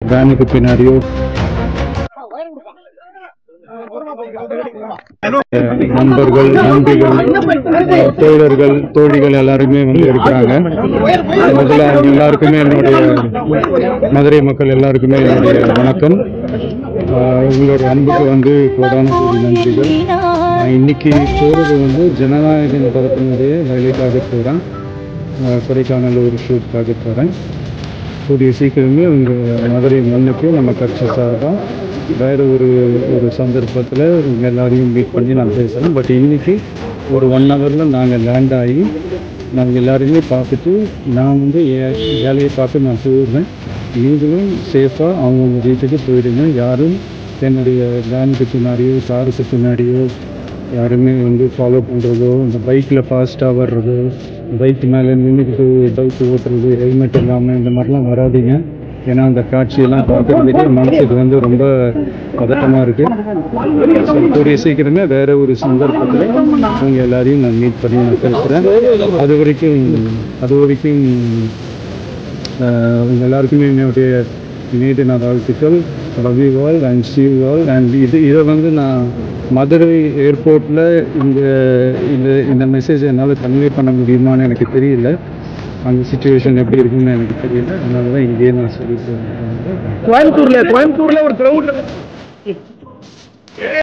வேனுக்கு பின்னாடியோ நண்பர்கள், நண்பிகள், தோழர்கள், தோழிகள் எல்லாருமே வந்து இருக்கிறாங்க. முதல்ல அவங்க எல்லாருக்குமே என்னுடைய மதுரை மக்கள் எல்லாருக்குமே என்னுடைய வணக்கம். உங்களுடைய அன்புக்கு வந்து கோடான கோடி நன்றிகள். இன்னைக்கு போகிறது வந்து ஜனநாயகன் படத்தினுடைய வேலைக்காக போகிறேன். கொடைக்கானல் ஒரு ஷூட்காக போகிறேன். கூடிய சீக்கிரமே உங்கள் மதுரை மண்ணுக்கு நம்ம கட்சி சார்பாக வேறு ஒரு சந்தர்ப்பத்தில் உங்கள் எல்லாரையும் மீட் பண்ணி நான் பேசுகிறேன். பட் இன்றைக்கி ஒரு 1 ஹவரில் நாங்கள் லேண்ட் ஆகி நாங்கள் எல்லாரையுமே பார்த்துட்டு நான் வந்து வேலையை பார்த்து நான் போயிடுவேன். நீங்களும் சேஃபாக அவங்கவுங்க வீட்டுக்கு போயிடுங்க. யாரும் என்னுடைய வேனுக்கு பின்னாடியோ காருக்கு பின்னாடியோ யாருமே வந்து ஃபாலோ பண்ணுறதோ, இந்த பைக்கில் ஃபாஸ்ட்டாக வர்றதோ, பைக் மேலே நின்றுக்கிட்டு பைக் ஓட்டுறது, ஹெல்மெட் இல்லாமல் இந்த மாதிரிலாம் வராதிங்க. ஏன்னா அந்த காட்சியெல்லாம் பார்க்குறதுக்கே மனசுக்கு வந்து ரொம்ப பதட்டமாக இருக்குது. ஸோ கூடிய சீக்கிரமே வேறு ஒரு சந்தர்ப்பத்தில் அவங்க எல்லாரையும் நான் மீட் பண்ணி நான் பேசுகிறேன். அது வரைக்கும் உங்கள் எல்லாருக்குமே என்னுடைய இணையத்தை நான் வாழ்த்துக்கள். Love you all and see you all. And இதை வந்து நான் மதுரை ஏர்போர்ட்டில் இந்த மெசேஜை என்னால் கன்வே பண்ண முடியுமான்னு எனக்கு தெரியல. அந்த சிச்சுவேஷன் எப்படி இருக்குன்னு எனக்கு தெரியல. அதனால தான் இங்கேயே நான் சொல்லிட்டு கோயம்புத்தூர்ல ஒரு கிரவுண்ட்